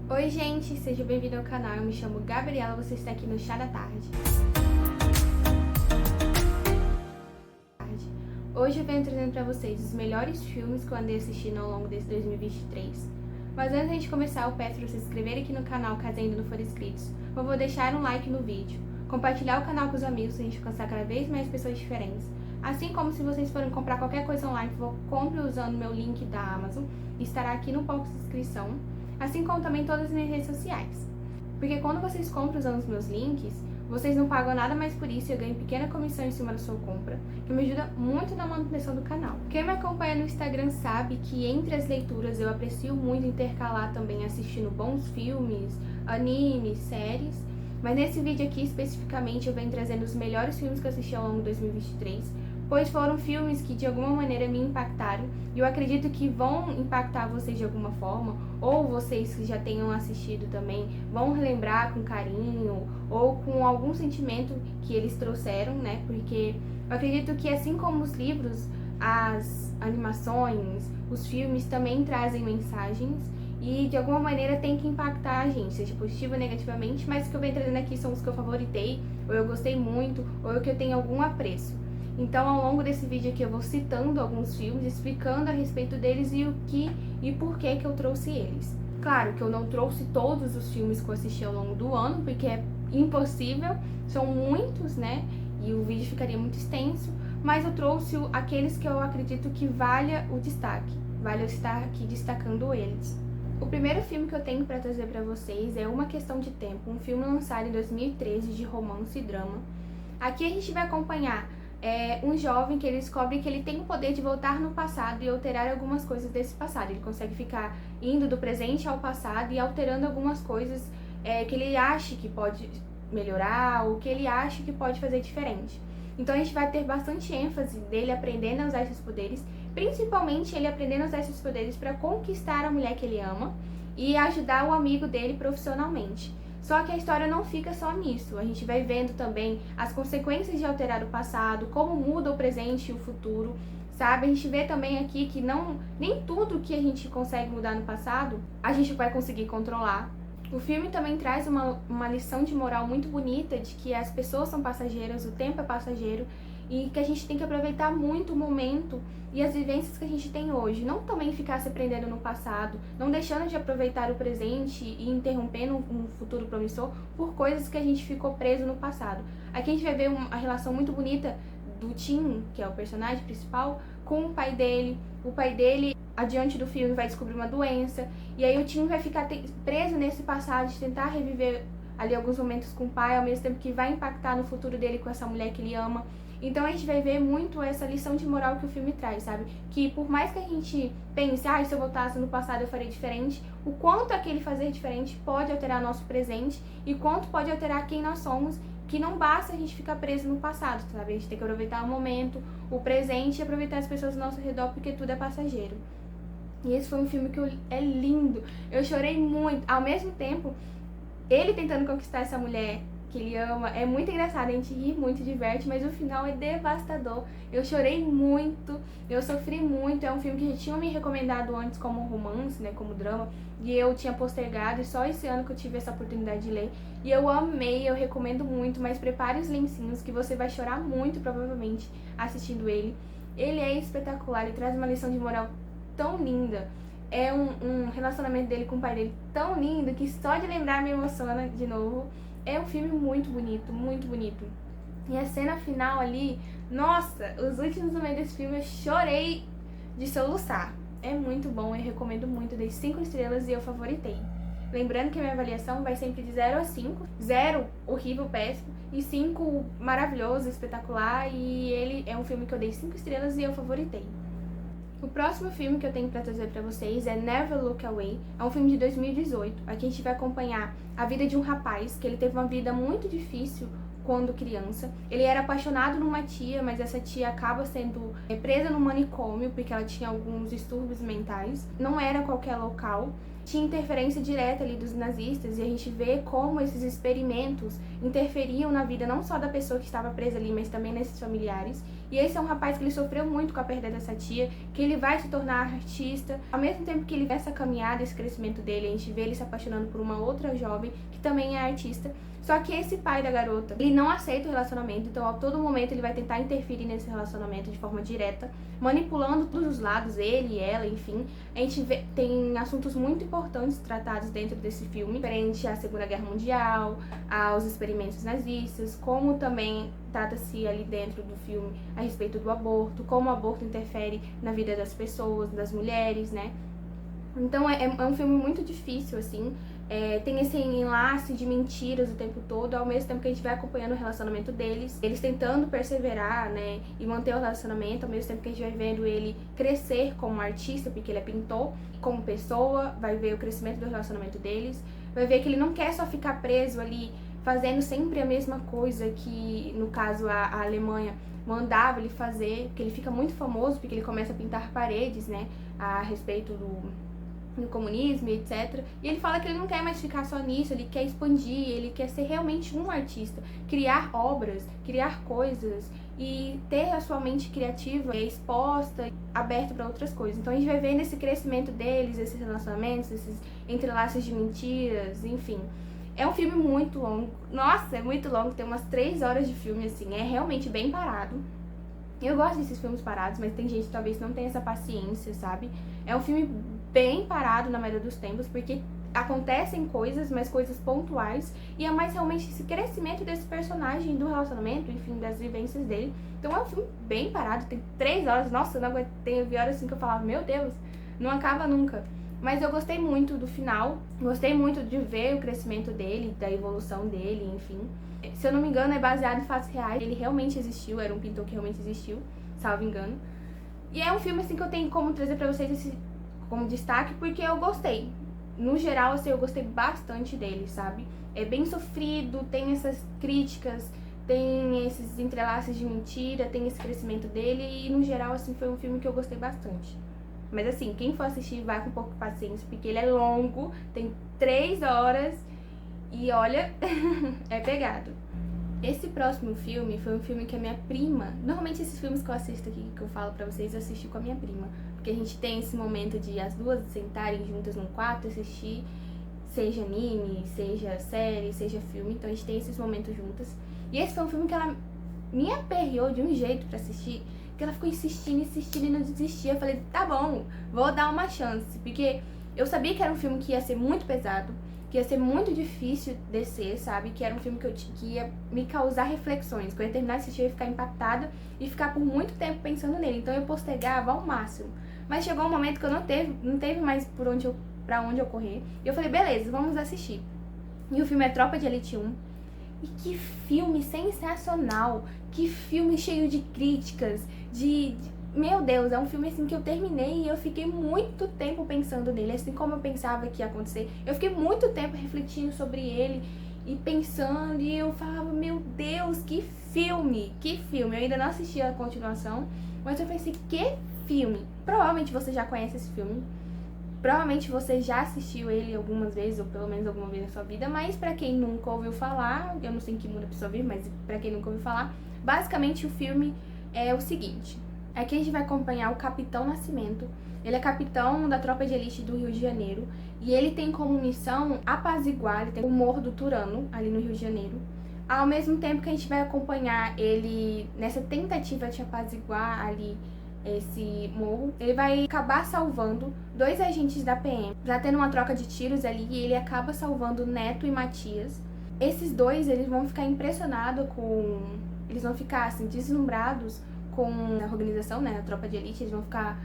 Oi gente, seja bem-vindo ao canal, eu me chamo Gabriela, você está aqui no Chá da Tarde. Hoje eu venho trazendo para vocês os melhores filmes que eu andei assistindo ao longo desse 2023. Mas antes de a gente começar, eu peço para se inscrever aqui no canal caso ainda não for inscritos. Eu vou deixar um like no vídeo, compartilhar o canal com os amigos para a gente alcançar cada vez mais pessoas diferentes. Assim como se vocês forem comprar qualquer coisa online, compre usando meu link da Amazon, estará aqui no box de descrição. Assim como também todas as minhas redes sociais. Porque quando vocês compram usando os meus links, vocês não pagam nada mais por isso e eu ganho pequena comissão em cima da sua compra, que me ajuda muito na manutenção do canal. Quem me acompanha no Instagram sabe que entre as leituras eu aprecio muito intercalar também assistindo bons filmes, animes, séries, mas nesse vídeo aqui especificamente eu venho trazendo os melhores filmes que eu assisti ao longo de 2023, pois foram filmes que de alguma maneira me impactaram e eu acredito que vão impactar vocês de alguma forma, ou vocês que já tenham assistido também vão relembrar com carinho ou com algum sentimento que eles trouxeram, né? Porque eu acredito que assim como os livros, as animações, os filmes também trazem mensagens e de alguma maneira tem que impactar a gente, seja positivo ou negativamente, mas o que eu venho trazendo aqui são os que eu favoritei, ou eu gostei muito, ou que eu tenho algum apreço. Então, ao longo desse vídeo aqui, eu vou citando alguns filmes, explicando a respeito deles e o que e por que eu trouxe eles. Claro que eu não trouxe todos os filmes que eu assisti ao longo do ano, porque é impossível, são muitos, né? E o vídeo ficaria muito extenso, mas eu trouxe aqueles que eu acredito que valha o destaque, vale eu estar aqui destacando eles. O primeiro filme que eu tenho para trazer para vocês é Uma Questão de Tempo, um filme lançado em 2013 de romance e drama. Aqui a gente vai acompanhar um jovem que ele descobre que ele tem o poder de voltar no passado e alterar algumas coisas desse passado. Ele consegue ficar indo do presente ao passado e alterando algumas coisas que ele acha que pode melhorar ou que ele acha que pode fazer diferente. Então a gente vai ter bastante ênfase dele aprendendo a usar esses poderes, principalmente ele aprendendo a usar esses poderes para conquistar a mulher que ele ama e ajudar o amigo dele profissionalmente. Só que a história não fica só nisso, a gente vai vendo também as consequências de alterar o passado, como muda o presente e o futuro, sabe? A gente vê também aqui que nem tudo que a gente consegue mudar no passado, a gente vai conseguir controlar. O filme também traz uma lição de moral muito bonita de que as pessoas são passageiras, o tempo é passageiro, e que a gente tem que aproveitar muito o momento e as vivências que a gente tem hoje. Não também ficar se prendendo no passado, não deixando de aproveitar o presente e interrompendo um futuro promissor por coisas que a gente ficou preso no passado. Aqui a gente vai ver uma relação muito bonita do Tim, que é o personagem principal, com o pai dele. O pai dele, adiante do filme, vai descobrir uma doença, e aí o Tim vai ficar preso nesse passado de tentar reviver ali alguns momentos com o pai, ao mesmo tempo que vai impactar no futuro dele com essa mulher que ele ama. Então a gente vai ver muito essa lição de moral que o filme traz, sabe? Que por mais que a gente pense, se eu voltasse no passado eu faria diferente, o quanto aquele fazer diferente pode alterar nosso presente e quanto pode alterar quem nós somos, que não basta a gente ficar preso no passado, sabe? A gente tem que aproveitar o momento, o presente e aproveitar as pessoas ao nosso redor, porque tudo é passageiro. E esse foi um filme que é lindo, eu chorei muito, ao mesmo tempo, ele tentando conquistar essa mulher que ele ama, é muito engraçado, a gente ri muito, diverte, mas o final é devastador. Eu chorei muito, eu sofri muito, é um filme que já tinham me recomendado antes como romance, né, como drama, e eu tinha postergado, e só esse ano que eu tive essa oportunidade de ler, e eu amei, eu recomendo muito, mas prepare os lencinhos que você vai chorar muito, provavelmente, assistindo ele. Ele é espetacular, ele traz uma lição de moral tão linda. É um relacionamento dele com o pai dele tão lindo que só de lembrar me emociona de novo. É um filme muito bonito, muito bonito. E a cena final ali, nossa, os últimos momentos desse filme eu chorei de soluçar. É muito bom, eu recomendo muito, dei 5 estrelas e eu favoritei. Lembrando que a minha avaliação vai sempre de 0 a 5. 0, horrível, péssimo, e 5, maravilhoso, espetacular. E ele é um filme que eu dei 5 estrelas e eu favoritei. O próximo filme que eu tenho para trazer para vocês é Never Look Away, é um filme de 2018. Aqui a gente vai acompanhar a vida de um rapaz que ele teve uma vida muito difícil quando criança. Ele era apaixonado numa tia, mas essa tia acaba sendo presa no manicômio porque ela tinha alguns distúrbios mentais. Não era qualquer local. Tinha interferência direta ali dos nazistas e a gente vê como esses experimentos interferiam na vida não só da pessoa que estava presa ali, mas também nesses familiares. E esse é um rapaz que ele sofreu muito com a perda dessa tia, que ele vai se tornar artista. Ao mesmo tempo que ele vê essa caminhada, esse crescimento dele, a gente vê ele se apaixonando por uma outra jovem que também é artista. Só que esse pai da garota, ele não aceita o relacionamento, então a todo momento ele vai tentar interferir nesse relacionamento de forma direta, manipulando todos os lados, ele e ela, enfim. A gente vê, tem assuntos muito importantes tratados dentro desse filme, referente à Segunda Guerra Mundial, aos experimentos nazistas, como também trata-se ali dentro do filme a respeito do aborto, como o aborto interfere na vida das pessoas, das mulheres, né? Então é um filme muito difícil, assim. Tem esse enlace de mentiras o tempo todo, ao mesmo tempo que a gente vai acompanhando o relacionamento deles, eles tentando perseverar, né, e manter o relacionamento, ao mesmo tempo que a gente vai vendo ele crescer como artista, porque ele é pintor, como pessoa, vai ver o crescimento do relacionamento deles, vai ver que ele não quer só ficar preso ali, fazendo sempre a mesma coisa que, no caso, a Alemanha mandava ele fazer, porque ele fica muito famoso, porque ele começa a pintar paredes, né, a respeito do comunismo e etc. E ele fala que ele não quer mais ficar só nisso, ele quer expandir, ele quer ser realmente um artista, criar obras, criar coisas e ter a sua mente criativa exposta, aberta para outras coisas. Então a gente vai vendo esse crescimento deles, esses relacionamentos, esses entrelaços de mentiras, enfim. É um filme muito longo, nossa, é muito longo, tem umas 3 horas de filme, assim, é realmente bem parado. Eu gosto desses filmes parados, mas tem gente que talvez não tenha essa paciência, sabe? É um filme bem parado na maioria dos tempos, porque acontecem coisas, mas coisas pontuais, e é mais realmente esse crescimento desse personagem, do relacionamento, enfim, das vivências dele. Então é um filme bem parado, tem 3 horas, nossa, eu não aguentei, eu vi horas assim que eu falava, meu Deus, não acaba nunca. Mas eu gostei muito do final, gostei muito de ver o crescimento dele, da evolução dele, enfim. Se eu não me engano, é baseado em fatos reais. Ele realmente existiu, era um pintor que realmente existiu, salvo engano. E é um filme assim que eu tenho como trazer pra vocês esse, como destaque, porque eu gostei. No geral, assim, eu gostei bastante dele, sabe? É bem sofrido, tem essas críticas, tem esses entrelaços de mentira, tem esse crescimento dele. E no geral, assim, foi um filme que eu gostei bastante. Mas assim, quem for assistir vai com um pouco de paciência, porque ele é longo, tem 3 horas e olha, é pegado. Esse próximo filme foi um filme que a minha prima... Normalmente esses filmes que eu assisto aqui, que eu falo pra vocês, eu assisti com a minha prima. Porque a gente tem esse momento de as duas sentarem juntas num quarto e assistir, seja anime, seja série, seja filme. Então a gente tem esses momentos juntas. E esse foi um filme que ela me aperreou de um jeito pra assistir, que ela ficou insistindo e não desistia. Eu falei, tá bom, vou dar uma chance. Porque eu sabia que era um filme que ia ser muito pesado, que ia ser muito difícil descer, sabe? Que era um filme que ia me causar reflexões. Quando eu ia terminar de assistir, eu ia ficar impactada e ficar por muito tempo pensando nele. Então eu postergava ao máximo. Mas chegou um momento que eu não teve mais pra onde eu correr. E eu falei, beleza, vamos assistir. E o filme é Tropa de Elite 1. E que filme sensacional! Que filme cheio de críticas, Meu Deus, é um filme assim que eu terminei e eu fiquei muito tempo pensando nele, assim como eu pensava que ia acontecer. Eu fiquei muito tempo refletindo sobre ele e pensando, e eu falava, meu Deus, que filme! Que filme! Eu ainda não assisti a continuação, mas eu pensei, que filme! Provavelmente você já conhece esse filme. Provavelmente você já assistiu ele algumas vezes, ou pelo menos alguma vez na sua vida, mas pra quem nunca ouviu falar, eu não sei em que mundo a pessoa vive, mas pra quem nunca ouviu falar, basicamente o filme é o seguinte. Aqui a gente vai acompanhar o Capitão Nascimento. Ele é capitão da tropa de elite do Rio de Janeiro, e ele tem como missão apaziguar, ele tem o Morro do Turano, ali no Rio de Janeiro. Ao mesmo tempo que a gente vai acompanhar ele nessa tentativa de apaziguar ali esse morro, ele vai acabar salvando 2 agentes da PM. Já tendo uma troca de tiros ali, e ele acaba salvando Neto e Matias. Esses 2, eles vão ficar impressionados com... Eles vão ficar, assim, deslumbrados com a organização, né, a tropa de elite. Eles vão ficar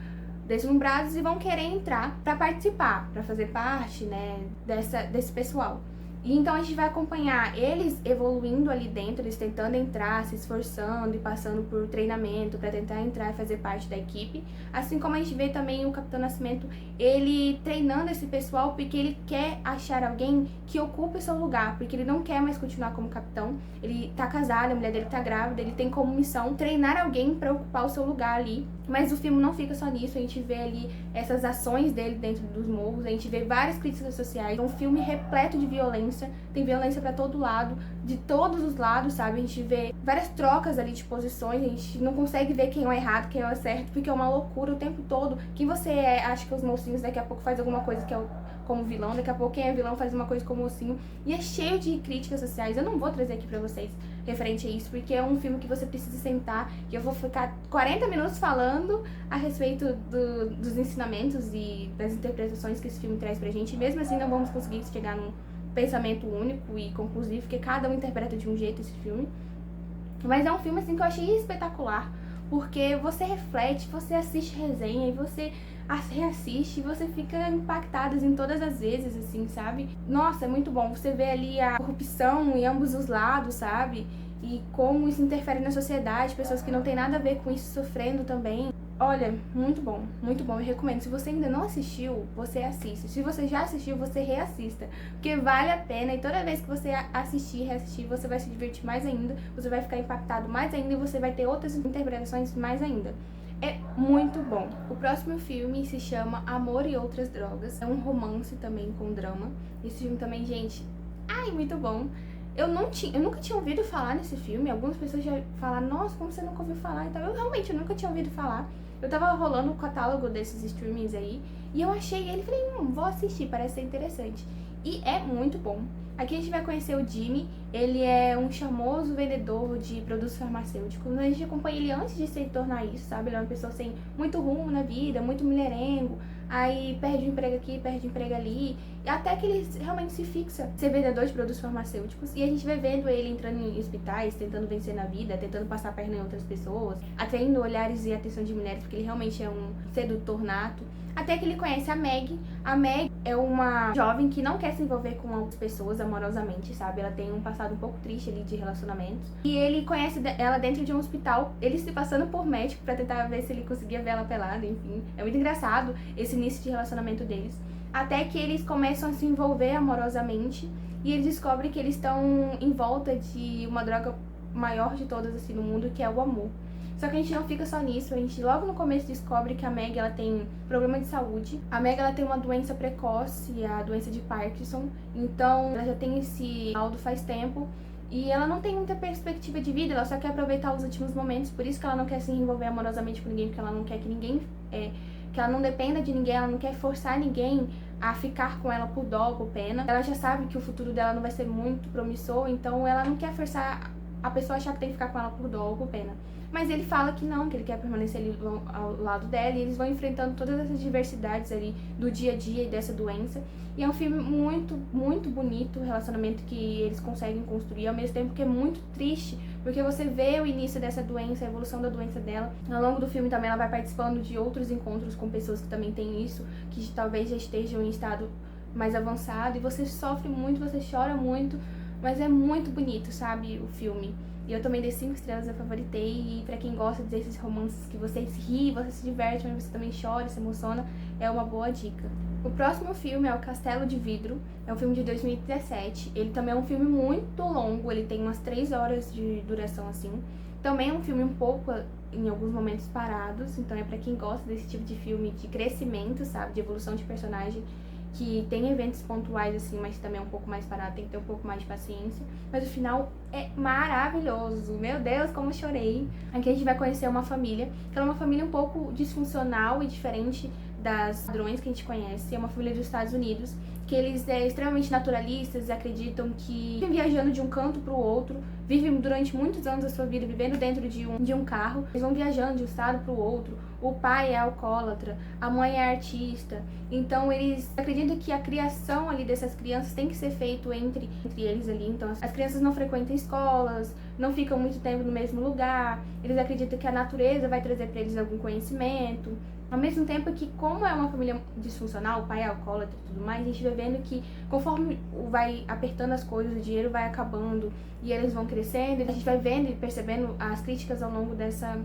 deslumbrados e vão querer entrar pra participar, pra fazer parte, né, desse pessoal. E então a gente vai acompanhar eles evoluindo ali dentro, eles tentando entrar, se esforçando e passando por treinamento para tentar entrar e fazer parte da equipe. Assim como a gente vê também o Capitão Nascimento, ele treinando esse pessoal porque ele quer achar alguém que ocupe o seu lugar, porque ele não quer mais continuar como capitão. Ele tá casado, a mulher dele tá grávida, ele tem como missão treinar alguém para ocupar o seu lugar ali. Mas o filme não fica só nisso, a gente vê ali essas ações dele dentro dos morros, a gente vê várias críticas sociais, um filme repleto de violência, violência pra todo lado, de todos os lados, sabe? A gente vê várias trocas ali de posições, a gente não consegue ver quem é o errado, quem é o certo, porque é uma loucura o tempo todo. Quem você é, acha que os mocinhos daqui a pouco faz alguma coisa que é como vilão, daqui a pouco quem é vilão faz uma coisa como mocinho, e é cheio de críticas sociais. Eu não vou trazer aqui pra vocês referente a isso, porque é um filme que você precisa sentar, e eu vou ficar 40 minutos falando a respeito dos ensinamentos e das interpretações que esse filme traz pra gente, e mesmo assim não vamos conseguir chegar num pensamento único e conclusivo, porque cada um interpreta de um jeito esse filme. Mas é um filme assim que eu achei espetacular, porque você reflete, você assiste resenha e você reassiste e você fica impactada em todas as vezes, assim, sabe? Nossa, é muito bom. Você vê ali a corrupção em ambos os lados, sabe? E como isso interfere na sociedade, pessoas que não tem nada a ver com isso sofrendo também. Olha, muito bom, eu recomendo. Se você ainda não assistiu, você assista. Se você já assistiu, você reassista, porque vale a pena, e toda vez que você assistir e reassistir, você vai se divertir mais ainda, você vai ficar impactado mais ainda e você vai ter outras interpretações mais ainda. É muito bom. O próximo filme se chama Amor e Outras Drogas. É um romance também com drama. Esse filme também, gente, ai, muito bom. Eu nunca tinha ouvido falar nesse filme. Algumas pessoas já falaram, nossa, como você nunca ouviu falar? Então, eu realmente nunca tinha ouvido falar. Eu tava rolando o catálogo desses streamings aí e eu achei ele e falei, vou assistir, parece ser interessante. E é muito bom. Aqui a gente vai conhecer o Jimmy, ele é um charmoso vendedor de produtos farmacêuticos. A gente acompanha ele antes de se tornar isso, sabe? Ele é uma pessoa sem muito rumo na vida, muito mulherengo, aí perde o emprego aqui, perde o emprego ali, até que ele realmente se fixa ser vendedor de produtos farmacêuticos. E a gente vai vendo ele entrando em hospitais, tentando vencer na vida, tentando passar a perna em outras pessoas, atraindo olhares e atenção de mulheres, porque ele realmente é um sedutor nato. Até que ele conhece a Meg. A Meg é uma jovem que não quer se envolver com outras pessoas amorosamente, sabe? Ela tem um passado um pouco triste ali de relacionamentos. E ele conhece ela dentro de um hospital, ele se passando por médico pra tentar ver se ele conseguia ver ela pelada, enfim. É muito engraçado esse início de relacionamento deles. Até que eles começam a se envolver amorosamente e eles descobrem que eles estão em volta de uma droga maior de todas assim no mundo, que é o amor. Só que a gente não fica só nisso, a gente logo no começo descobre que a Meg, ela tem problema de saúde. A Meg, ela tem uma doença precoce, a doença de Parkinson, então ela já tem esse laudo faz tempo e ela não tem muita perspectiva de vida, ela só quer aproveitar os últimos momentos, por isso que ela não quer se envolver amorosamente com ninguém, porque ela não quer que ninguém, que ela não dependa de ninguém, ela não quer forçar ninguém a ficar com ela por dó, por pena. Ela já sabe que o futuro dela não vai ser muito promissor, então ela não quer forçar a pessoa a achar que tem que ficar com ela por dó ou por pena. Mas ele fala que não, que ele quer permanecer ali ao lado dela, e eles vão enfrentando todas essas diversidades ali do dia a dia e dessa doença. E é um filme muito, muito bonito, o relacionamento que eles conseguem construir, ao mesmo tempo que é muito triste, porque você vê o início dessa doença, a evolução da doença dela. Ao longo do filme também ela vai participando de outros encontros com pessoas que também têm isso, que talvez já estejam em estado mais avançado, e você sofre muito, você chora muito, mas é muito bonito, sabe, o filme. E eu também dei 5 estrelas, eu favoritei. E pra quem gosta desses romances que você se ri, você se diverte, mas você também chora, se emociona, é uma boa dica. O próximo filme é O Castelo de Vidro, é um filme de 2017. Ele também é um filme muito longo, ele tem umas 3 horas de duração, assim. Também é um filme um pouco, em alguns momentos, parados, então é pra quem gosta desse tipo de filme de crescimento, sabe, de evolução de personagem, que tem eventos pontuais, assim, mas também é um pouco mais parado, tem que ter um pouco mais de paciência. Mas o final é maravilhoso, meu Deus, como eu chorei. Aqui a gente vai conhecer uma família, que ela é uma família um pouco disfuncional e diferente das padrões que a gente conhece. É uma família dos Estados Unidos, que eles são extremamente naturalistas, acreditam que vivem viajando de um canto para o outro, vivem durante muitos anos da sua vida vivendo dentro de um carro, eles vão viajando de um estado para o outro. O pai é alcoólatra, a mãe é artista, então eles acreditam que a criação ali dessas crianças tem que ser feito entre eles ali. Então as crianças não frequentam escolas, não ficam muito tempo no mesmo lugar, eles acreditam que a natureza vai trazer para eles algum conhecimento. Ao mesmo tempo que, como é uma família disfuncional, o pai é alcoólatra e tudo mais, a gente vai vendo que conforme vai apertando as coisas, o dinheiro vai acabando e eles vão crescendo, a gente vai vendo e percebendo as críticas ao longo dessa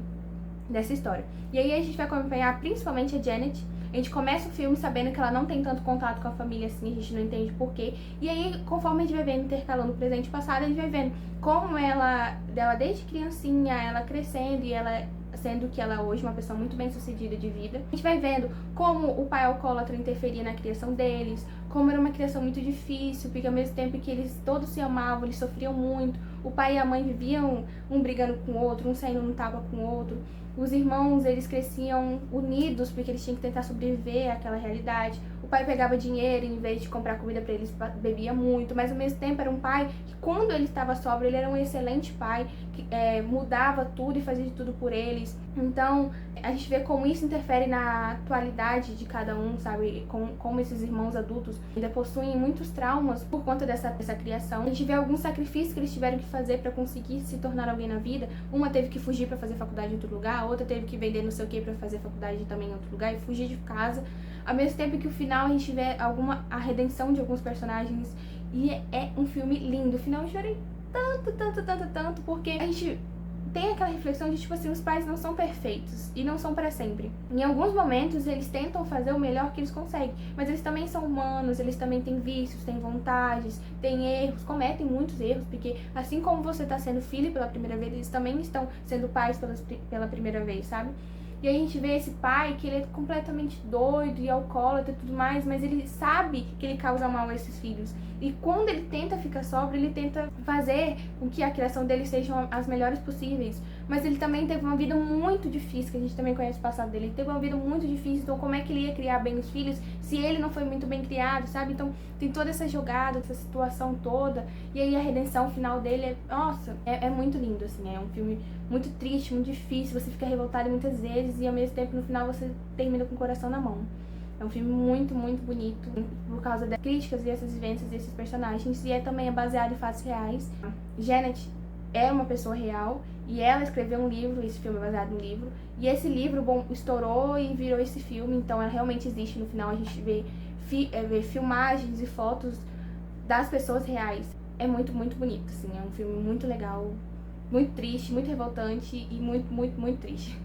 história. E aí a gente vai acompanhar principalmente a Janet. A gente começa o filme sabendo que ela não tem tanto contato com a família assim, a gente não entende porquê. E aí, conforme a gente vai vendo, intercalando o presente e o passado, a gente vai vendo como dela desde criancinha, ela crescendo e ela sendo que ela é hoje uma pessoa muito bem sucedida de vida. A gente vai vendo como o pai alcoólatra interferia na criação deles, como era uma criação muito difícil, porque ao mesmo tempo que eles todos se amavam, eles sofriam muito. O pai e a mãe viviam um brigando com o outro, um saindo no tapa com o outro. Os irmãos, eles cresciam unidos porque eles tinham que tentar sobreviver àquela realidade. O pai pegava dinheiro, em vez de comprar comida para eles, bebia muito, mas ao mesmo tempo era um pai que, quando ele estava sóbrio, ele era um excelente pai, que mudava tudo e fazia de tudo por eles. Então, a gente vê como isso interfere na atualidade de cada um, sabe? Como esses irmãos adultos ainda possuem muitos traumas por conta dessa criação. A gente vê alguns sacrifícios que eles tiveram que fazer para conseguir se tornar alguém na vida. Uma teve que fugir para fazer faculdade em outro lugar, a outra teve que vender não sei o que para fazer faculdade também em outro lugar e fugir de casa. Ao mesmo tempo que o final a gente vê a redenção de alguns personagens, e é um filme lindo. O final eu chorei tanto, porque a gente tem aquela reflexão de, tipo assim, os pais não são perfeitos e não são para sempre. Em alguns momentos eles tentam fazer o melhor que eles conseguem, mas eles também são humanos, eles também têm vícios, têm vontades, têm erros, cometem muitos erros, porque assim como você tá sendo filho pela primeira vez, eles também estão sendo pais pela primeira vez, sabe? E aí a gente vê esse pai que ele é completamente doido e alcoólatra e tudo mais, mas ele sabe que ele causa mal a esses filhos. E quando ele tenta ficar sóbrio, ele tenta fazer com que a criação dele sejam as melhores possíveis. Mas ele também teve uma vida muito difícil, que a gente também conhece o passado dele. Ele teve uma vida muito difícil, então como é que ele ia criar bem os filhos se ele não foi muito bem criado, sabe? Então tem toda essa jogada, essa situação toda. E aí a redenção final dele é muito lindo, assim. É um filme muito triste, muito difícil. Você fica revoltado muitas vezes e ao mesmo tempo no final você termina com o coração na mão. É um filme muito, muito bonito por causa das críticas e essas vivências desses personagens. E também é baseado em fatos reais. Janet é uma pessoa real e ela escreveu um livro, esse filme é baseado em um livro. E esse livro, estourou e virou esse filme, então ela realmente existe. No final a gente vê filmagens e fotos das pessoas reais. É muito, muito bonito, assim. É um filme muito legal, muito triste, muito revoltante e muito, muito, muito triste.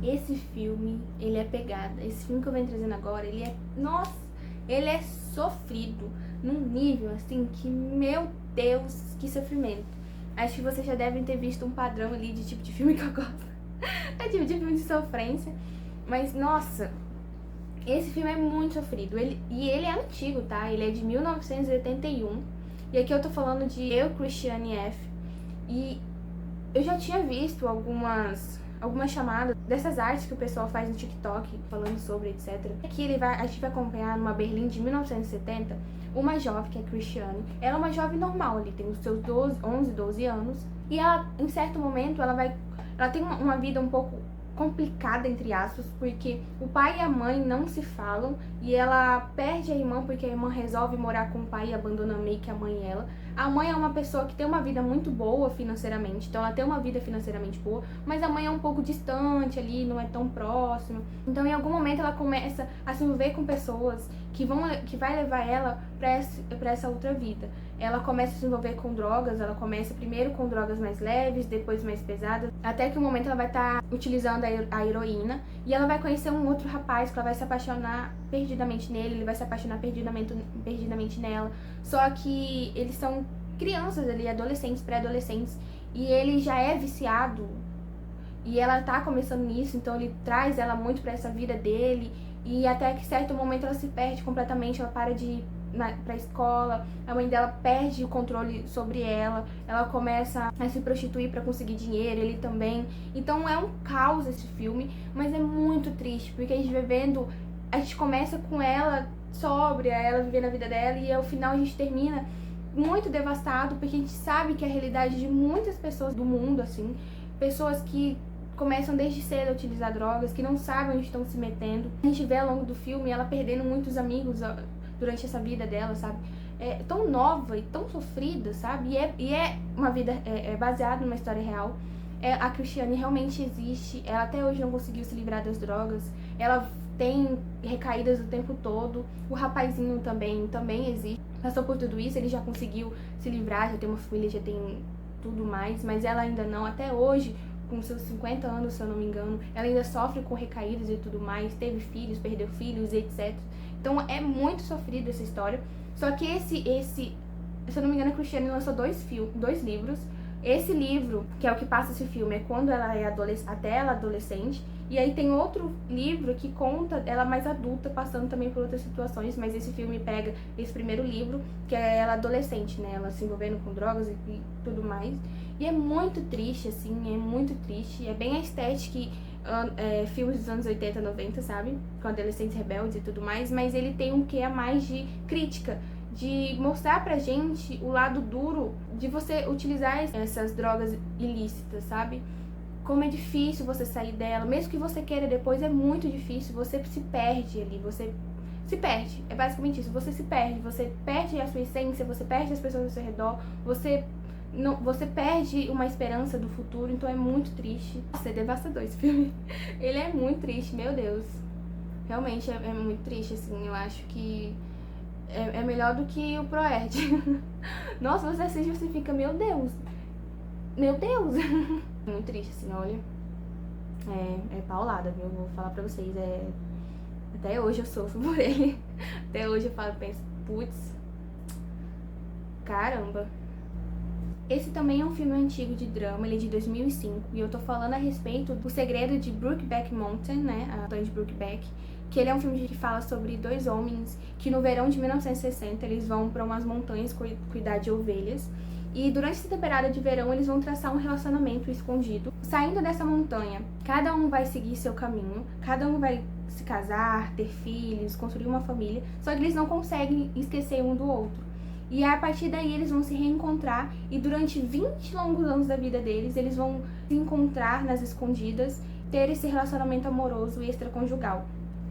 Esse filme, ele é pegada. Esse filme que eu venho trazendo agora, ele é sofrido num nível, assim, que, meu Deus, que sofrimento. Acho que vocês já devem ter visto um padrão ali de tipo de filme que eu gosto. É tipo de filme de sofrência. Mas, nossa, esse filme é muito sofrido. Ele é antigo, tá? Ele é de 1981. E aqui eu tô falando de Eu, Christiane F. E eu já tinha visto algumas chamadas dessas artes que o pessoal faz no TikTok, falando sobre, etc. Aqui a gente vai acompanhar numa Berlim de 1970, uma jovem, que é Christiane. Ela é uma jovem normal, ali tem os seus 11, 12 anos. E ela, em certo momento, ela tem uma vida um pouco complicada, entre aspas, porque o pai e a mãe não se falam e ela perde a irmã porque a irmã resolve morar com o pai e abandona meio que a mãe e ela. A mãe é uma pessoa que tem uma vida muito boa financeiramente, então ela tem uma vida financeiramente boa, mas a mãe é um pouco distante ali, não é tão próxima. Então em algum momento ela começa a se envolver com pessoas que vai levar ela para essa outra vida. Ela começa a se envolver com drogas, ela começa primeiro com drogas mais leves, depois mais pesadas, até que um momento ela vai estar utilizando a heroína e ela vai conhecer um outro rapaz que ela vai se apaixonar perdidamente nele, ele vai se apaixonar perdidamente nela. Só que eles são crianças ali, adolescentes, pré-adolescentes, e ele já é viciado e ela tá começando nisso, então ele traz ela muito pra essa vida dele e até que certo momento ela se perde completamente, ela para de ir pra escola, a mãe dela perde o controle sobre ela começa a se prostituir pra conseguir dinheiro, ele também. Então é um caos esse filme, mas é muito triste, porque a gente começa com ela sóbria, ela vivendo a vida dela, e ao final a gente termina muito devastado, porque a gente sabe que é a realidade de muitas pessoas do mundo, assim, pessoas que começam desde cedo a utilizar drogas, que não sabem onde estão se metendo. A gente vê ao longo do filme ela perdendo muitos amigos durante essa vida dela, sabe? É tão nova e tão sofrida, sabe? E é uma vida baseada numa história real. A Christiane realmente existe, ela até hoje não conseguiu se livrar das drogas, ela tem recaídas o tempo todo. O rapazinho também existe, passou por tudo isso, ele já conseguiu se livrar, já tem uma família, já tem tudo mais, mas ela ainda não, até hoje, com seus 50 anos, se eu não me engano, ela ainda sofre com recaídas e tudo mais, teve filhos, perdeu filhos, etc. Então é muito sofrida essa história. Só que se eu não me engano, a Christiane lançou dois livros. Esse livro, que é o que passa esse filme, é quando ela é até ela adolescente. E aí tem outro livro que conta ela mais adulta, passando também por outras situações, mas esse filme pega esse primeiro livro, que é ela adolescente, né? Ela se envolvendo com drogas e tudo mais. E é muito triste, assim, é muito triste. É bem a estética filmes dos anos 80, 90, sabe? Com adolescentes rebeldes e tudo mais, mas ele tem um quê a mais de crítica, de mostrar pra gente o lado duro de você utilizar essas drogas ilícitas, sabe? Como é difícil você sair dela, mesmo que você queira depois, é muito difícil, você se perde ali, você se perde, é basicamente isso, você perde a sua essência, você perde as pessoas ao seu redor, você perde uma esperança do futuro, então é muito triste. Nossa, é devastador esse filme, ele é muito triste, meu Deus, realmente é muito triste, assim, eu acho que é melhor do que o Proerd. Nossa, você assiste e você fica, meu Deus, muito triste, assim, olha. É paulada, viu? Vou falar pra vocês. Até hoje eu sofro por ele. Até hoje eu penso, putz, caramba. Esse também é um filme antigo de drama, ele é de 2005. E eu tô falando a respeito do Segredo de Brokeback Mountain, né? A Montanha de Brokeback. Que ele é um filme que fala sobre dois homens que no verão de 1960 eles vão pra umas montanhas cuidar de ovelhas. E durante essa temporada de verão, eles vão traçar um relacionamento escondido. Saindo dessa montanha, cada um vai seguir seu caminho, cada um vai se casar, ter filhos, construir uma família, só que eles não conseguem esquecer um do outro. E a partir daí eles vão se reencontrar e durante 20 longos anos da vida deles, eles vão se encontrar nas escondidas, ter esse relacionamento amoroso e extraconjugal.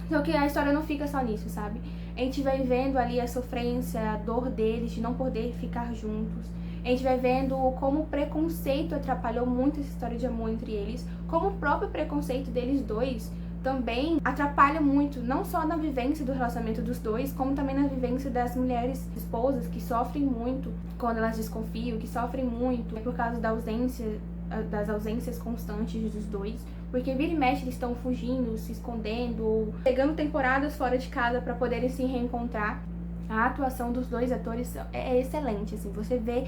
Só que a história não fica só nisso, sabe? A gente vai vendo ali a sofrência, a dor deles de não poder ficar juntos. A gente vai vendo como o preconceito atrapalhou muito essa história de amor entre eles, como o próprio preconceito deles dois também atrapalha muito, não só na vivência do relacionamento dos dois, como também na vivência das mulheres esposas que sofrem muito quando elas desconfiam, que sofrem muito por causa das ausências constantes dos dois, porque vira e mexe eles estão fugindo, se escondendo, ou pegando temporadas fora de casa para poderem se reencontrar. A atuação dos dois atores é excelente, assim, você vê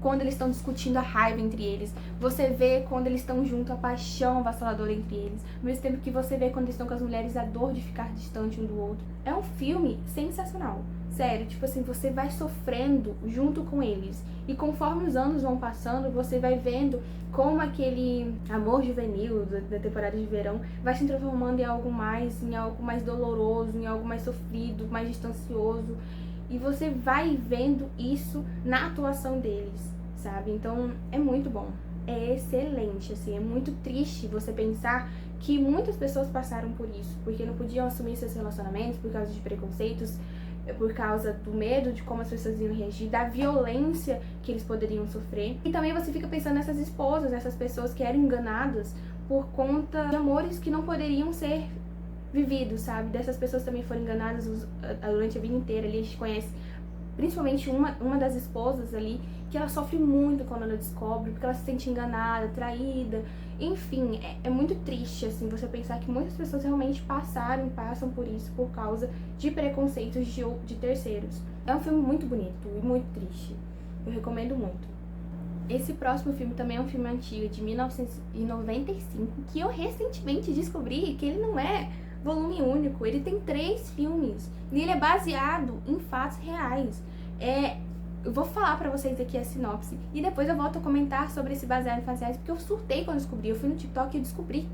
quando eles estão discutindo a raiva entre eles, você vê quando eles estão junto a paixão avassaladora entre eles, ao mesmo tempo que você vê quando eles estão com as mulheres a dor de ficar distante um do outro. É um filme sensacional, sério, tipo assim, você vai sofrendo junto com eles, e conforme os anos vão passando, você vai vendo como aquele amor juvenil da temporada de verão vai se transformando em algo mais doloroso, em algo mais sofrido, mais distancioso, e você vai vendo isso na atuação deles, sabe? Então é muito bom, é excelente, assim, é muito triste você pensar que muitas pessoas passaram por isso, porque não podiam assumir seus relacionamentos por causa de preconceitos, por causa do medo de como as pessoas iam reagir, da violência que eles poderiam sofrer. E também você fica pensando nessas esposas, nessas pessoas que eram enganadas por conta de amores que não poderiam ser vividos, sabe? Dessas pessoas também foram enganadas durante a vida inteira. Ali a gente conhece principalmente uma das esposas ali, que ela sofre muito quando ela descobre, porque ela se sente enganada, traída. Enfim, é muito triste, assim, você pensar que muitas pessoas realmente passam por isso por causa de preconceitos de terceiros. É um filme muito bonito e muito triste. Eu recomendo muito. Esse próximo filme também é um filme antigo, de 1995, que eu recentemente descobri que ele não é volume único, ele tem 3 filmes e ele é baseado em fatos reais. Eu vou falar pra vocês aqui a sinopse e depois eu volto a comentar sobre esse baseado em fatos reais, porque eu surtei quando descobri. Eu fui no TikTok e descobri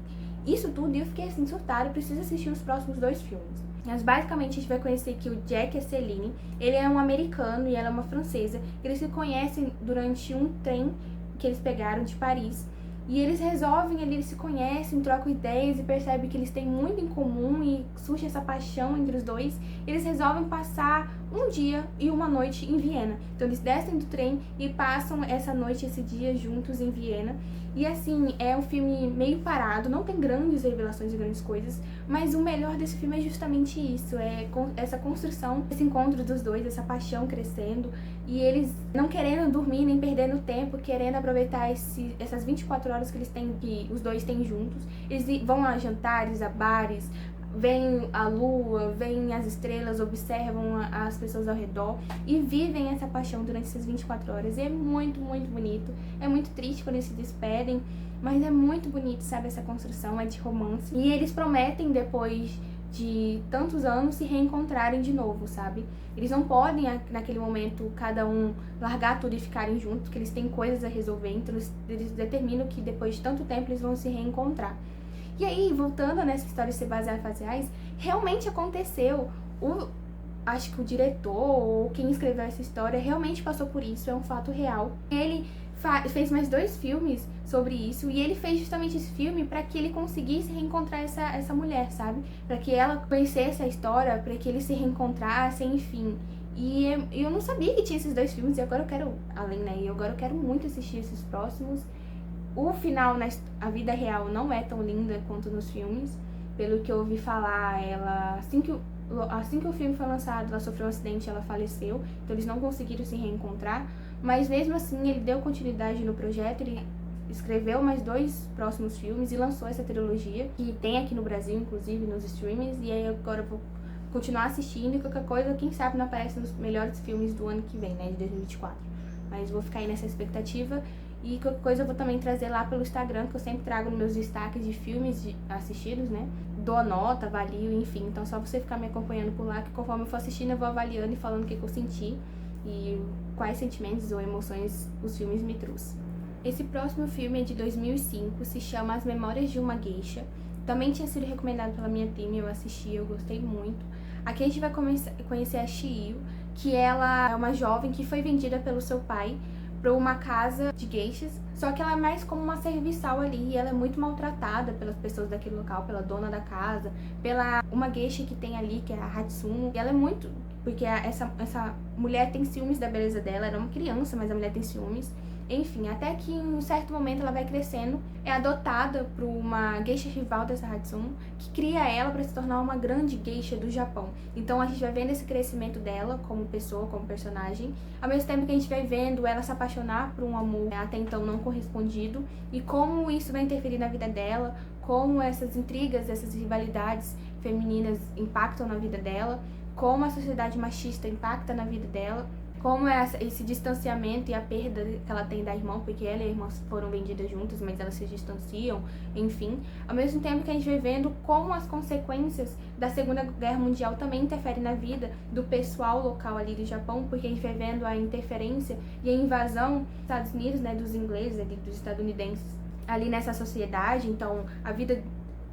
isso tudo e eu fiquei assim, surtada. Eu preciso assistir os próximos 2 filmes. Mas basicamente a gente vai conhecer que o Jack e a Celine, ele é um americano e ela é uma francesa. Eles se conhecem durante um trem que eles pegaram de Paris. E eles eles se conhecem, trocam ideias e percebem que eles têm muito em comum e surge essa paixão entre os dois. Eles resolvem passar um dia e uma noite em Viena. Então eles descem do trem e passam essa noite, esse dia juntos em Viena. E assim, é um filme meio parado, não tem grandes revelações e grandes coisas, mas o melhor desse filme é justamente isso, essa construção, esse encontro dos dois, essa paixão crescendo, e eles não querendo dormir nem perdendo tempo, querendo aproveitar essas 24 horas que os dois têm juntos. Eles vão a jantares, a bares, veem a lua, veem as estrelas, observam as pessoas ao redor e vivem essa paixão durante essas 24 horas. E é muito, muito bonito. É muito triste quando eles se despedem, mas é muito bonito, sabe? Essa construção é de romance. E eles prometem, depois de tantos anos, se reencontrarem de novo, sabe? Eles não podem, naquele momento, cada um largar tudo e ficarem juntos, porque eles têm coisas a resolver. Então eles determinam que depois de tanto tempo eles vão se reencontrar. E aí, voltando nessa história de ser baseada em fatos reais, realmente aconteceu. Acho que o diretor ou quem escreveu essa história realmente passou por isso, é um fato real. Ele fez mais 2 filmes sobre isso, e ele fez justamente esse filme para que ele conseguisse reencontrar essa mulher, sabe? Para que ela conhecesse a história, para que eles se reencontrassem, enfim. E eu não sabia que tinha esses 2 filmes, e agora eu quero, além, né? E agora eu quero muito assistir esses próximos. O final, a vida real, não é tão linda quanto nos filmes. Pelo que eu ouvi falar, ela, assim que o filme foi lançado, ela sofreu um acidente, ela faleceu. Então eles não conseguiram se reencontrar. Mas mesmo assim, ele deu continuidade no projeto. Ele escreveu mais 2 próximos filmes e lançou essa trilogia, que tem aqui no Brasil, inclusive, nos streamings. E aí agora eu vou continuar assistindo, e qualquer coisa, quem sabe não aparece nos melhores filmes do ano que vem, né, de 2024. Mas vou ficar aí nessa expectativa. E qualquer coisa eu vou também trazer lá pelo Instagram, que eu sempre trago nos meus destaques de filmes assistidos, né? Dou nota, avalio, enfim. Então só você ficar me acompanhando por lá, que conforme eu for assistindo eu vou avaliando e falando o que eu senti e quais sentimentos ou emoções os filmes me trouxeram. Esse próximo filme é de 2005, se chama As Memórias de uma Geisha. Também tinha sido recomendado pela minha prima, eu assisti, eu gostei muito. Aqui a gente vai conhecer a Shio, que ela é uma jovem que foi vendida pelo seu pai para uma casa de geishas, só que ela é mais como uma serviçal ali, e ela é muito maltratada pelas pessoas daquele local, pela dona da casa, pela uma geisha que tem ali, que é a Hatsuno, e ela é muito... porque essa mulher tem ciúmes da beleza dela, era uma criança, mas a mulher tem ciúmes. Enfim, até que em um certo momento ela vai crescendo, é adotada por uma geisha rival dessa Hatsuno, que cria ela para se tornar uma grande geisha do Japão. Então a gente vai vendo esse crescimento dela como pessoa, como personagem, ao mesmo tempo que a gente vai vendo ela se apaixonar por um amor até então não correspondido, e como isso vai interferir na vida dela, como essas intrigas, essas rivalidades femininas impactam na vida dela, como a sociedade machista impacta na vida dela, como esse distanciamento e a perda que ela tem da irmã, porque ela e a irmã foram vendidas juntas, mas elas se distanciam, enfim. Ao mesmo tempo que a gente vai vendo como as consequências da Segunda Guerra Mundial também interferem na vida do pessoal local ali do Japão, porque a gente vai vendo a interferência e a invasão dos Estados Unidos, né, dos ingleses, ali, dos estadunidenses, ali nessa sociedade. Então, a vida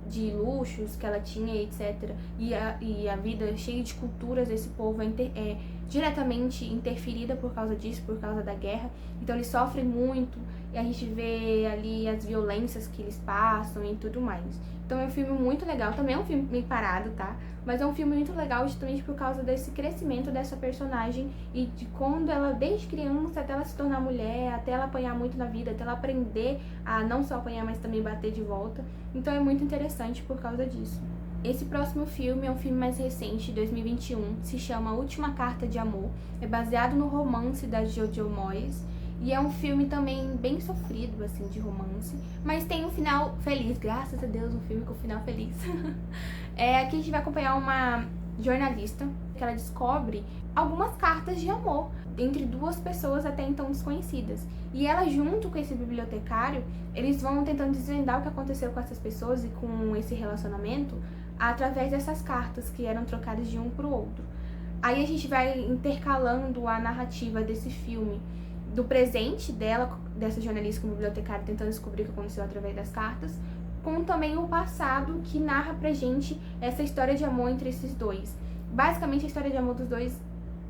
de luxos que ela tinha, etc. E a vida cheia de culturas desse povo é diretamente interferida por causa disso, por causa da guerra. Então eles sofrem muito, e a gente vê ali as violências que eles passam e tudo mais. Então é um filme muito legal, também é um filme meio parado, tá? Mas é um filme muito legal justamente por causa desse crescimento dessa personagem e de quando ela, desde criança, até ela se tornar mulher, até ela apanhar muito na vida, até ela aprender a não só apanhar, mas também bater de volta. Então é muito interessante por causa disso. Esse próximo filme é um filme mais recente, de 2021, se chama A Última Carta de Amor. É baseado no romance da Jojo Moyes. E é um filme também bem sofrido, assim, de romance. Mas tem um final feliz, graças a Deus, um filme com final feliz. Aqui a gente vai acompanhar uma jornalista, que ela descobre algumas cartas de amor entre 2 pessoas até então desconhecidas. E ela, junto com esse bibliotecário, eles vão tentando desvendar o que aconteceu com essas pessoas e com esse relacionamento através dessas cartas que eram trocadas de um pro outro. Aí a gente vai intercalando a narrativa desse filme do presente dela, dessa jornalista com o bibliotecário, tentando descobrir o que aconteceu através das cartas, com também o passado que narra pra gente essa história de amor entre esses dois. Basicamente a história de amor dos dois,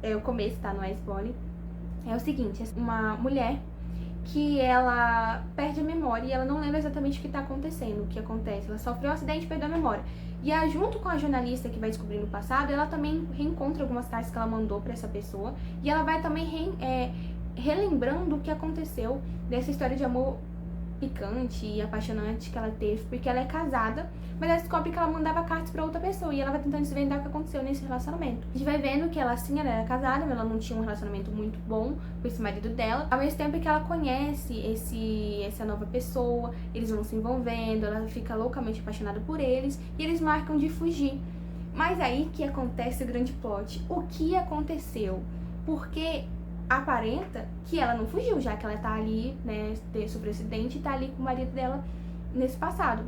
é o começo, tá? Não é spoiler. É o seguinte, uma mulher que ela perde a memória e ela não lembra exatamente o que tá acontecendo, o que acontece. Ela sofreu um acidente e perdeu a memória. E junto com a jornalista que vai descobrindo o passado, ela também reencontra algumas cartas que ela mandou pra essa pessoa, e ela vai também relembrando o que aconteceu dessa história de amor picante e apaixonante que ela teve, porque ela é casada, mas ela descobre que ela mandava cartas pra outra pessoa e ela vai tentando desvendar o que aconteceu nesse relacionamento. A gente vai vendo que ela, sim, ela era casada, mas ela não tinha um relacionamento muito bom com esse marido dela, ao mesmo tempo que ela conhece essa nova pessoa, eles vão se envolvendo, ela fica loucamente apaixonada por eles e eles marcam de fugir. Mas aí que acontece o grande plot. O que aconteceu? Porque aparenta que ela não fugiu, já que ela tá ali, né, sofreu acidente e tá ali com o marido dela nesse passado.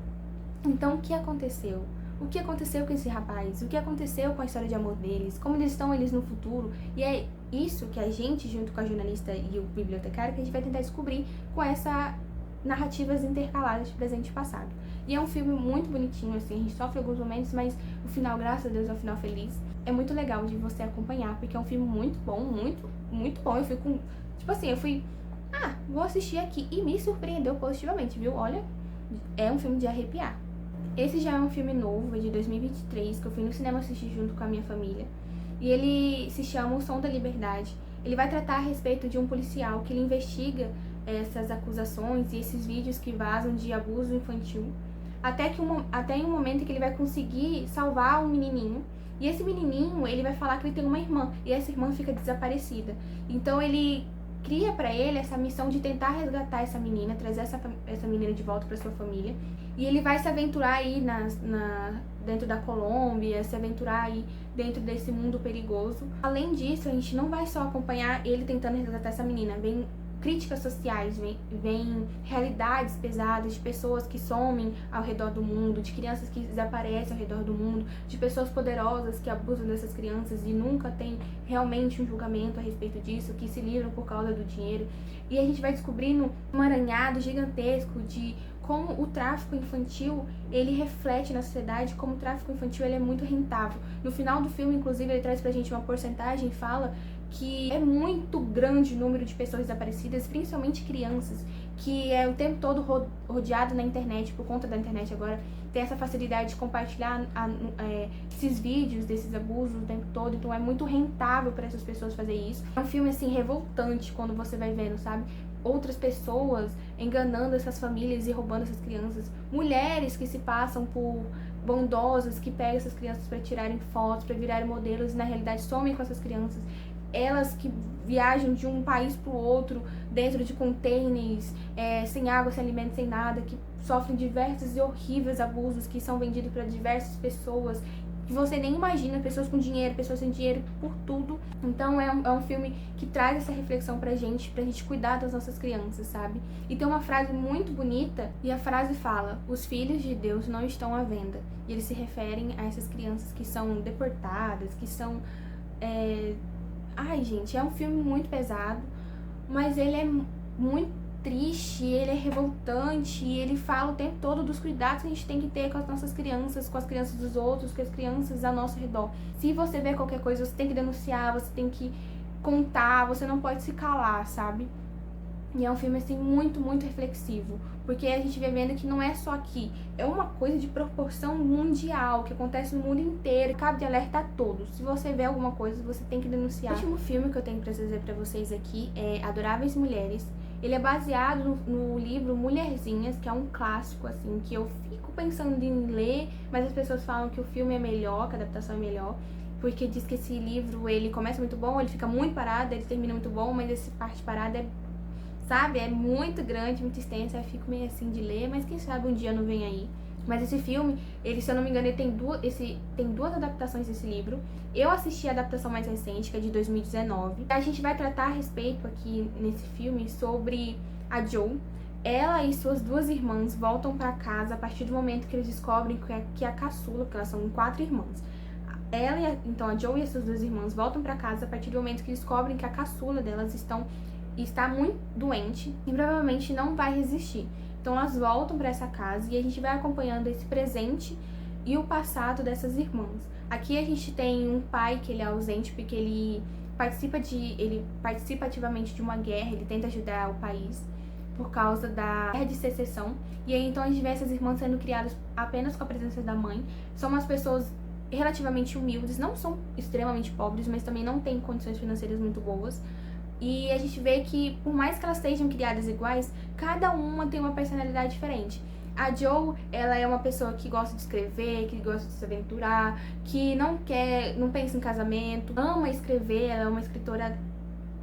Então, o que aconteceu? O que aconteceu com esse rapaz? O que aconteceu com a história de amor deles? Como eles estão no futuro? E é isso que a gente, junto com a jornalista e o bibliotecário, que a gente vai tentar descobrir com essa narrativas intercaladas de presente e passado. E é um filme muito bonitinho, assim, a gente sofre alguns momentos, mas o final, graças a Deus, é um final feliz. É muito legal de você acompanhar, porque é um filme muito bom, muito bom. Eu fui com, tipo assim, eu fui, vou assistir aqui, e me surpreendeu positivamente, viu? Olha, é um filme de arrepiar. Esse já é um filme novo, é de 2023, que eu fui no cinema assistir junto com a minha família. E ele se chama O Som da Liberdade. Ele vai tratar a respeito de um policial que ele investiga essas acusações e esses vídeos que vazam de abuso infantil, até em um momento em que ele vai conseguir salvar um menininho. E esse menininho, ele vai falar que ele tem uma irmã, e essa irmã fica desaparecida. Então ele cria pra ele essa missão de tentar resgatar essa menina, trazer essa menina de volta pra sua família. E ele vai se aventurar aí dentro da Colômbia, se aventurar aí dentro desse mundo perigoso. Além disso, a gente não vai só acompanhar ele tentando resgatar essa menina, vem críticas sociais, vem realidades pesadas de pessoas que somem ao redor do mundo, de crianças que desaparecem ao redor do mundo, de pessoas poderosas que abusam dessas crianças e nunca tem realmente um julgamento a respeito disso, que se livram por causa do dinheiro. E a gente vai descobrindo um emaranhado gigantesco de como o tráfico infantil, ele reflete na sociedade, como o tráfico infantil ele é muito rentável. No final do filme, inclusive, ele traz pra gente uma porcentagem e fala que é muito grande o número de pessoas desaparecidas, principalmente crianças, que é o tempo todo rodeado na internet, por conta da internet agora, tem essa facilidade de compartilhar esses vídeos desses abusos o tempo todo, então é muito rentável para essas pessoas fazer isso. É um filme, assim, revoltante quando você vai vendo, sabe? Outras pessoas enganando essas famílias e roubando essas crianças, mulheres que se passam por bondosas, que pegam essas crianças para tirarem fotos, para virarem modelos e na realidade somem com essas crianças. Elas que viajam de um país para o outro dentro de containers, sem água, sem alimento, sem nada, que sofrem diversos e horríveis abusos, que são vendidos para diversas pessoas que você nem imagina, pessoas com dinheiro, pessoas sem dinheiro, por tudo. Então é um filme que traz essa reflexão pra gente cuidar das nossas crianças, sabe? E tem uma frase muito bonita, e a frase fala: os filhos de Deus não estão à venda. E eles se referem a essas crianças que são deportadas, que são... Ai, gente, é um filme muito pesado, mas ele é muito triste, ele é revoltante, e ele fala o tempo todo dos cuidados que a gente tem que ter com as nossas crianças, com as crianças dos outros, com as crianças ao nosso redor. Se você vê qualquer coisa, você tem que denunciar, você tem que contar, você não pode se calar, sabe? E é um filme, assim, muito reflexivo, porque a gente vai vendo que não é só aqui, é uma coisa de proporção mundial, que acontece no mundo inteiro, cabe de alerta a todos. Se você vê alguma coisa, você tem que denunciar. O último filme que eu tenho pra trazer pra vocês aqui é Adoráveis Mulheres. Ele é baseado no livro Mulherzinhas, que é um clássico, assim, que eu fico pensando em ler, mas as pessoas falam que o filme é melhor, que a adaptação é melhor, porque diz que esse livro, ele começa muito bom, ele fica muito parado, ele termina muito bom, mas essa parte parada sabe, é muito grande, muito extensa, eu fico meio assim de ler, mas quem sabe um dia não vem aí. Mas esse filme, ele, se eu não me engano, ele tem duas adaptações desse livro. Eu assisti a adaptação mais recente, que é de 2019. A gente vai tratar a respeito aqui nesse filme sobre a Jo. Ela e suas duas irmãs voltam pra casa a partir do momento que eles descobrem que a caçula, porque elas são 4 irmãs. Então a Jo e as suas duas irmãs voltam pra casa a partir do momento que descobrem que a caçula delas está muito doente e provavelmente não vai resistir. Então elas voltam para essa casa e a gente vai acompanhando esse presente e o passado dessas irmãs. Aqui a gente tem um pai que ele é ausente porque ele participa ativamente de uma guerra, ele tenta ajudar o país por causa da guerra de secessão. E aí então a gente vê essas irmãs sendo criadas apenas com a presença da mãe. São umas pessoas relativamente humildes, não são extremamente pobres, mas também não têm condições financeiras muito boas. E a gente vê que, por mais que elas sejam criadas iguais, cada uma tem uma personalidade diferente. A Jo, ela é uma pessoa que gosta de escrever, que gosta de se aventurar, que não pensa em casamento, ama escrever, ela é uma escritora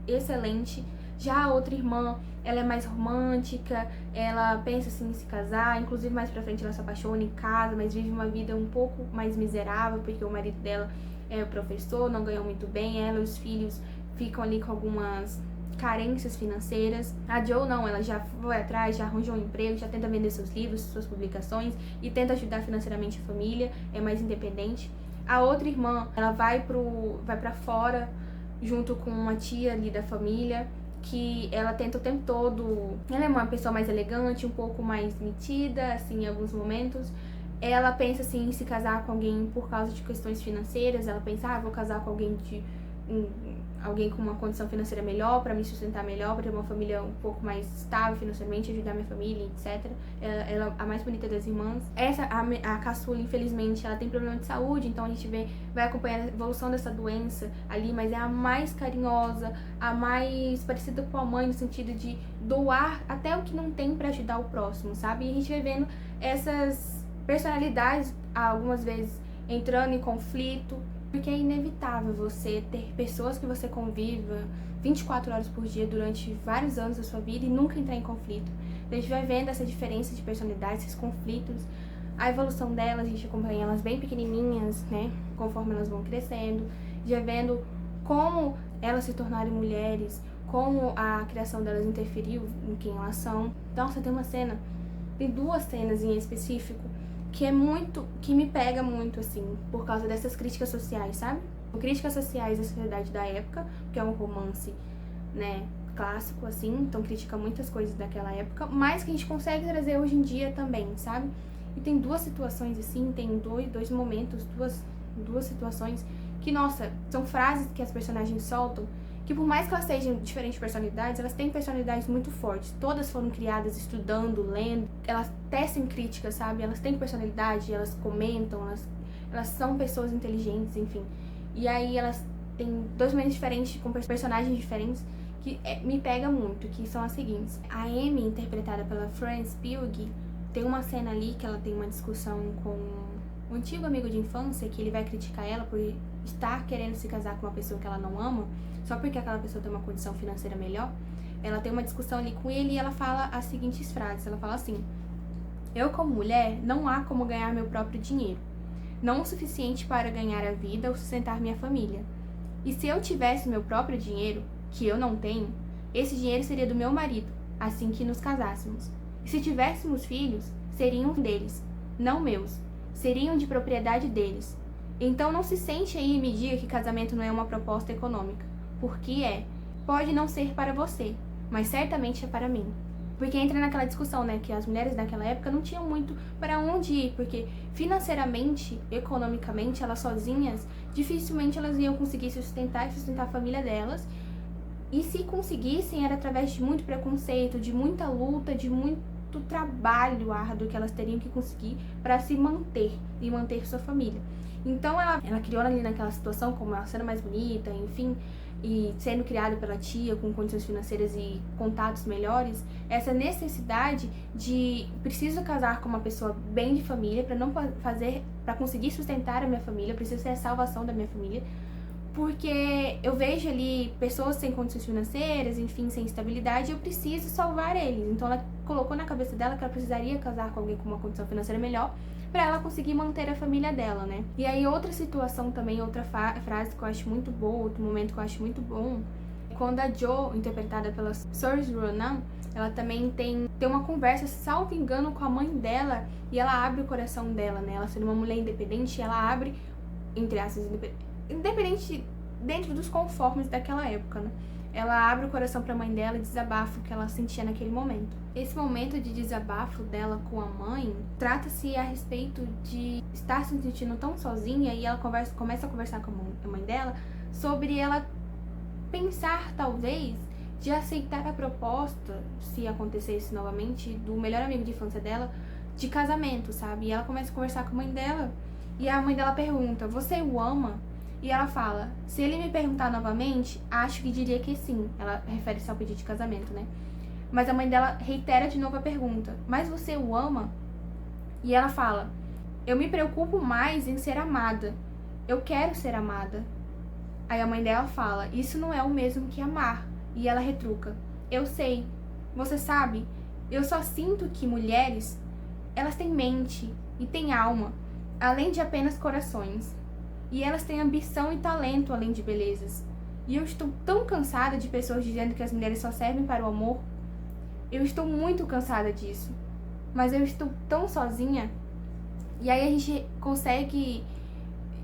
excelente. Já a outra irmã, ela é mais romântica, ela pensa assim em se casar, inclusive mais pra frente ela se apaixona em casa, mas vive uma vida um pouco mais miserável, porque o marido dela é professor, não ganhou muito bem, ela e os filhos ficam ali com algumas carências financeiras. A Jo não, ela já foi atrás, já arranjou um emprego, já tenta vender seus livros, suas publicações e tenta ajudar financeiramente a família, é mais independente. A outra irmã, ela vai pra fora junto com uma tia ali da família, que ela tenta o tempo todo. Ela é uma pessoa mais elegante, um pouco mais metida, assim, em alguns momentos. Ela pensa, assim, em se casar com alguém por causa de questões financeiras. Ela pensa, vou casar com alguém alguém com uma condição financeira melhor, para me sustentar melhor, para ter uma família um pouco mais estável financeiramente, ajudar minha família, etc. Ela a mais bonita das irmãs. A caçula, infelizmente, ela tem problema de saúde, então a gente vai acompanhar a evolução dessa doença ali, mas é a mais carinhosa, a mais parecida com a mãe, no sentido de doar até o que não tem para ajudar o próximo, sabe? E a gente vai vendo essas personalidades, algumas vezes, entrando em conflito, porque é inevitável você ter pessoas que você conviva 24 horas por dia durante vários anos da sua vida e nunca entrar em conflito. A gente vai vendo essa diferença de personalidade, esses conflitos, a evolução delas, a gente acompanha elas bem pequenininhas, né, conforme elas vão crescendo, já vendo como elas se tornarem mulheres, como a criação delas interferiu em quem elas são. Então, você tem duas cenas em específico que me pega muito, assim, por causa dessas críticas sociais, sabe? Críticas sociais da sociedade da época, que é um romance, né, clássico, assim, então critica muitas coisas daquela época, mas que a gente consegue trazer hoje em dia também, sabe? E tem duas situações, assim, tem dois momentos, duas situações que, nossa, são frases que as personagens soltam, que por mais que elas sejam diferentes personalidades, elas têm personalidades muito fortes. Todas foram criadas estudando, lendo, elas tecem críticas, sabe? Elas têm personalidade, elas comentam, elas são pessoas inteligentes, enfim. E aí elas têm dois momentos diferentes, com personagens diferentes, que me pega muito, que são as seguintes. A Amy, interpretada pela Florence Pugh, tem uma cena ali que ela tem uma discussão com um antigo amigo de infância, que ele vai criticar ela por estar querendo se casar com uma pessoa que ela não ama, só porque aquela pessoa tem uma condição financeira melhor. Ela tem uma discussão ali com ele e ela fala as seguintes frases. Ela fala assim: eu, como mulher, não há como ganhar meu próprio dinheiro. Não o suficiente para ganhar a vida ou sustentar minha família. E se eu tivesse meu próprio dinheiro, que eu não tenho, esse dinheiro seria do meu marido, assim que nos casássemos. E se tivéssemos filhos, seriam deles, não meus. Seriam de propriedade deles. Então não se sente aí e me diga que casamento não é uma proposta econômica. Porque pode não ser para você, mas certamente é para mim. Porque entra naquela discussão, né, que as mulheres naquela época não tinham muito para onde ir, porque financeiramente, economicamente, elas sozinhas, dificilmente elas iam conseguir se sustentar e sustentar a família delas. E se conseguissem, era através de muito preconceito, de muita luta, de muito trabalho árduo que elas teriam que conseguir para se manter e manter sua família. Então ela criou ali naquela situação como ela sendo mais bonita, enfim, e sendo criada pela tia com condições financeiras e contatos melhores, essa necessidade de preciso casar com uma pessoa bem de família para conseguir sustentar a minha família, preciso ser a salvação da minha família, porque eu vejo ali pessoas sem condições financeiras, enfim, sem estabilidade, e eu preciso salvar eles. Então ela colocou na cabeça dela que ela precisaria casar com alguém com uma condição financeira melhor para ela conseguir manter a família dela, né? E aí outra situação também, outra frase que eu acho muito boa, outro momento que eu acho muito bom, é quando a Jo, interpretada pela Saoirse Ronan, ela também tem uma conversa, salvo engano, com a mãe dela, e ela abre o coração dela, né? Ela sendo uma mulher independente, ela abre, entre aspas, independente dentro dos conformes daquela época, né? Ela abre o coração para a mãe dela e desabafa o que ela sentia naquele momento. Esse momento de desabafo dela com a mãe trata-se a respeito de estar se sentindo tão sozinha, e ela começa a conversar com a mãe dela sobre ela pensar, talvez, de aceitar a proposta, se acontecesse novamente, do melhor amigo de infância dela, de casamento, sabe? E ela começa a conversar com a mãe dela, e a mãe dela pergunta: você o ama? E ela fala, se ele me perguntar novamente, acho que diria que sim. Ela refere-se ao pedido de casamento, né? Mas a mãe dela reitera de novo a pergunta, mas você o ama? E ela fala, eu me preocupo mais em ser amada. Eu quero ser amada. Aí a mãe dela fala, isso não é o mesmo que amar. E ela retruca, eu sei. Você sabe, eu só sinto que mulheres, elas têm mente e têm alma, além de apenas corações. E elas têm ambição e talento, além de belezas. E eu estou tão cansada de pessoas dizendo que as mulheres só servem para o amor. Eu estou muito cansada disso. Mas eu estou tão sozinha. E aí a gente consegue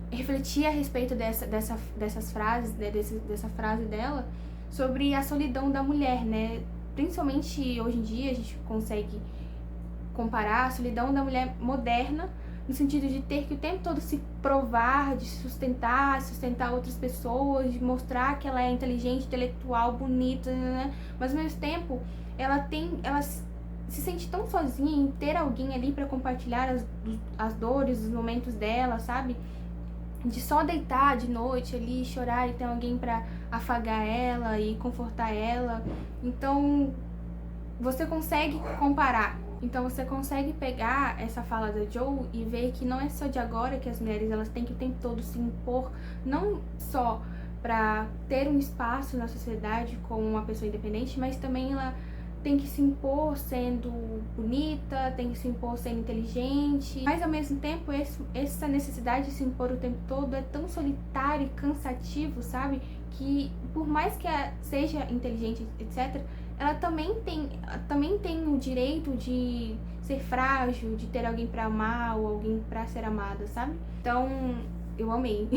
refletir a respeito dessas frases, né, dessa frase dela, sobre a solidão da mulher, né? Principalmente hoje em dia a gente consegue comparar a solidão da mulher moderna, no sentido de ter que o tempo todo se provar, de sustentar outras pessoas, de mostrar que ela é inteligente, intelectual, bonita, né? Mas ao mesmo tempo ela se sente tão sozinha em ter alguém ali para compartilhar as dores, os momentos dela, sabe? De só deitar de noite ali, chorar e ter alguém para afagar ela e confortar ela. Então, você consegue comparar. Então, você consegue pegar essa fala da Joe e ver que não é só de agora que as mulheres elas têm que o tempo todo se impor, não só para ter um espaço na sociedade como uma pessoa independente, mas também ela tem que se impor sendo bonita, tem que se impor sendo inteligente. Mas ao mesmo tempo, essa necessidade de se impor o tempo todo é tão solitário e cansativo, sabe? Que por mais que ela seja inteligente, etc., ela também tem o direito de ser frágil, de ter alguém pra amar ou alguém pra ser amada, sabe? Então, eu amei.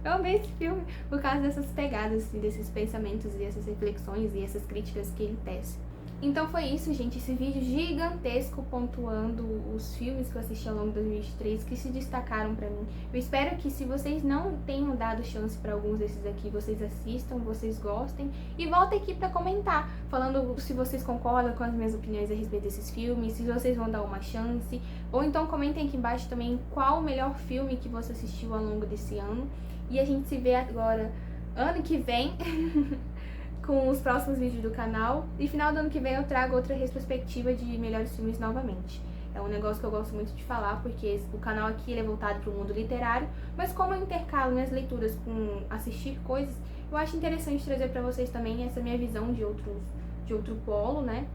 Eu amei esse filme por causa dessas pegadas, assim, desses pensamentos e essas reflexões e essas críticas que ele tece. Então foi isso, gente, esse vídeo gigantesco pontuando os filmes que eu assisti ao longo de 2023 que se destacaram pra mim. Eu espero que, se vocês não tenham dado chance pra alguns desses aqui, vocês assistam, vocês gostem e voltem aqui pra comentar, falando se vocês concordam com as minhas opiniões a respeito desses filmes, se vocês vão dar uma chance, ou então comentem aqui embaixo também qual o melhor filme que você assistiu ao longo desse ano. E a gente se vê agora ano que vem com os próximos vídeos do canal. E final do ano que vem eu trago outra retrospectiva de melhores filmes novamente. É um negócio que eu gosto muito de falar, porque o canal aqui ele é voltado para o mundo literário, mas como eu intercalo minhas leituras com assistir coisas, eu acho interessante trazer para vocês também essa minha visão de outro polo, né?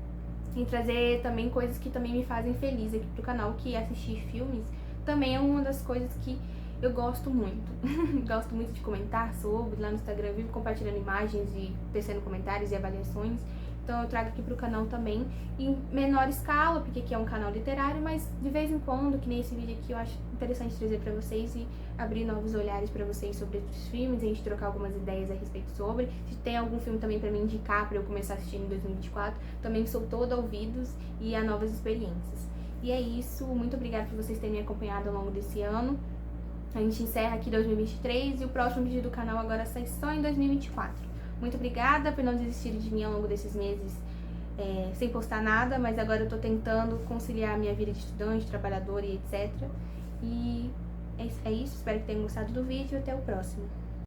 E trazer também coisas que também me fazem feliz aqui pro canal, que assistir filmes também é uma das coisas que eu gosto muito. Gosto muito de comentar sobre, lá no Instagram eu vivo compartilhando imagens e tecendo comentários e avaliações. Então eu trago aqui pro canal também em menor escala, porque aqui é um canal literário, mas de vez em quando, que nem esse vídeo aqui, eu acho interessante trazer pra vocês e abrir novos olhares pra vocês sobre os filmes, a gente trocar algumas ideias a respeito sobre. Se tem algum filme também pra me indicar pra eu começar a assistir em 2024, também sou toda ouvidos e a novas experiências. E é isso, muito obrigada por vocês terem me acompanhado ao longo desse ano. A gente encerra aqui 2023 e o próximo vídeo do canal agora sai só em 2024. Muito obrigada por não desistir de mim ao longo desses meses sem postar nada, mas agora eu tô tentando conciliar a minha vida de estudante, trabalhadora e etc. E é isso, espero que tenham gostado do vídeo e até o próximo.